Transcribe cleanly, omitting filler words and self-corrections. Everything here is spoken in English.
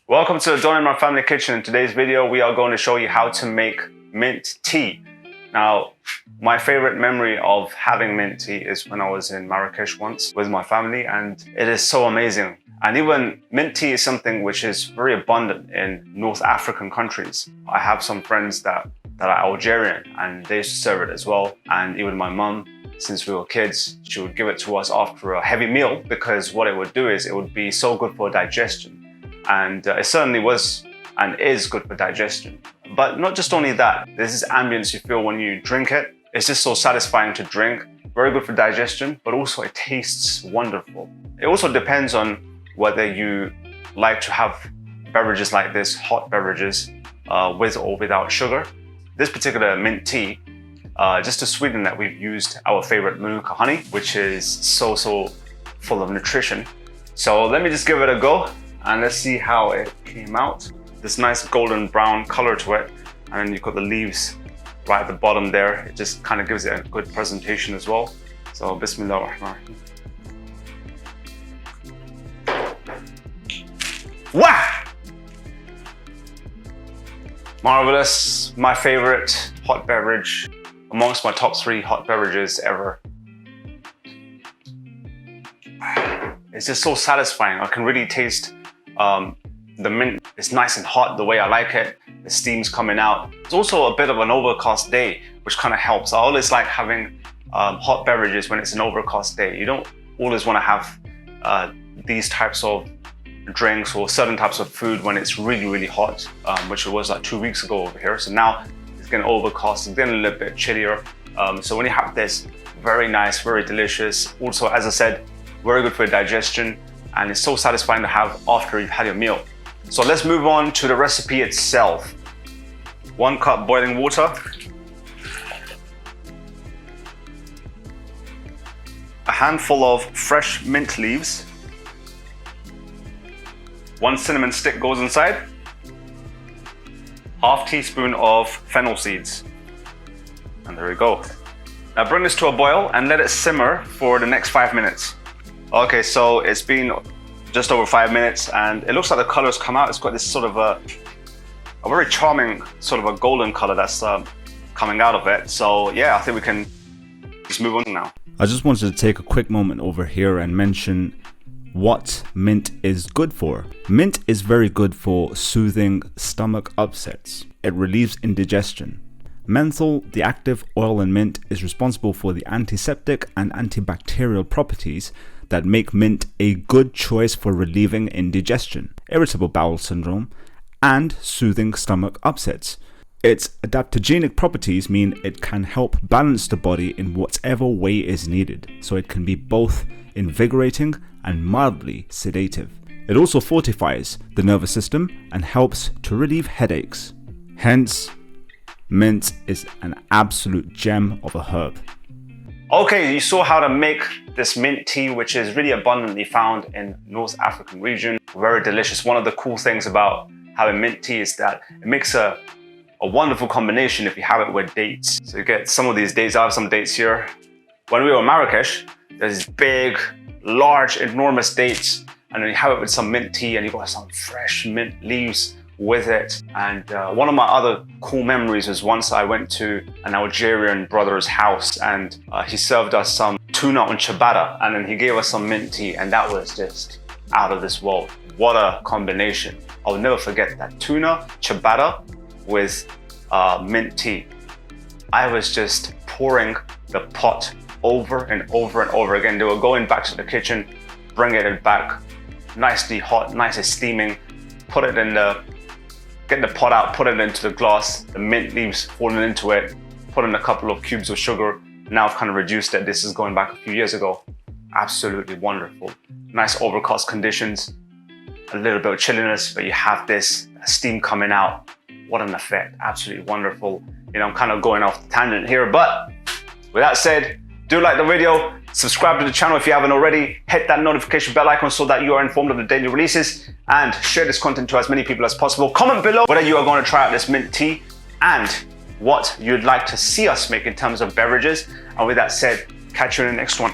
Welcome to the Imran.Family kitchen. In today's video, we are going to show you how to make mint tea. Now, my favorite memory of having mint tea is when I was in Marrakesh once with my family, and it is so amazing. And even mint tea is something which is very abundant in North African countries. I have some friends that are Algerian and they used to serve it as well. And even my mum, since we were kids, she would give it to us after a heavy meal because what it would do is it would be so good for digestion. And it certainly was and is good for digestion. But not just only that, there's this ambience you feel when you drink it. It's just so satisfying to drink, very good for digestion, but also it tastes wonderful. It also depends on whether you like to have beverages like this, hot beverages, with or without sugar. This particular mint tea, just to sweeten that, we've used our favorite Manuka honey, which is so full of nutrition. So let me just give it a go and let's see how it came out. This nice golden brown color to it, and then you've got the leaves right at the bottom there. It just kind of gives it a good presentation as well. So Bismillah ar-Rahman ar-Rahim. Wow! Marvelous, my favorite hot beverage, amongst my top 3 hot beverages ever. It's just so satisfying. I can really taste the mint. It's nice and hot the way I like it. The steam's coming out. It's also a bit of an overcast day, which kind of helps. I always like having hot beverages when it's an overcast day. You don't always want to have these types of drinks or certain types of food when it's really hot, which it was like 2 weeks ago over here. So now it's getting overcast, it's getting a little bit chillier. So when you have this, very nice, very delicious. Also, as I said, very good for digestion, and it's so satisfying to have after you've had your meal. So let's move on to the recipe itself. 1 cup boiling water, a handful of fresh mint leaves, 1 cinnamon stick goes inside, ½ teaspoon of fennel seeds, and there we go. Now bring this to a boil and let it simmer for the next 5 minutes. Okay, so it's been just over 5 minutes and it looks like the color's come out. It's got this sort of a very charming sort of a golden color that's coming out of it. So yeah, I think we can just move on now. I just wanted to take a quick moment over here and mention what mint is good for. Mint is very good for soothing stomach upsets. It relieves indigestion. Menthol, the active oil in mint, is responsible for the antiseptic and antibacterial properties that make mint a good choice for relieving indigestion, irritable bowel syndrome, and soothing stomach upsets. Its adaptogenic properties mean it can help balance the body in whatever way is needed, so it can be both invigorating and mildly sedative. It also fortifies the nervous system and helps to relieve headaches. Hence, mint is an absolute gem of a herb. Okay, you saw how to make this mint tea, which is really abundantly found in North African region. Very delicious. One of the cool things about having mint tea is that it makes a wonderful combination if you have it with dates. So you get some of these dates. I have some dates here. When we were in Marrakesh, there's these big, large, enormous dates, and then you have it with some mint tea and you got some fresh mint leaves with it. And one of my other cool memories was once I went to an Algerian brother's house and he served us some tuna on ciabatta, and then he gave us some mint tea, and that was just out of this world. What a combination. I'll never forget that. Tuna, ciabatta with mint tea. I was just pouring the pot over and over and over again. They were going back to the kitchen, bringing it back, nicely hot, nicely steaming, put it in get the pot out, put it into the glass, the mint leaves falling into it, put in a couple of cubes of sugar. Now I've kind of reduced it. This is going back a few years ago. Absolutely wonderful. Nice overcast conditions, a little bit of chilliness, but you have this steam coming out. What an effect, absolutely wonderful. You know, I'm kind of going off the tangent here, but with that said, do like the video, subscribe to the channel if you haven't already, hit that notification bell icon so that you are informed of the daily releases, and share this content to as many people as possible. Comment below whether you are going to try out this mint tea and what you'd like to see us make in terms of beverages. And with that said, catch you in the next one.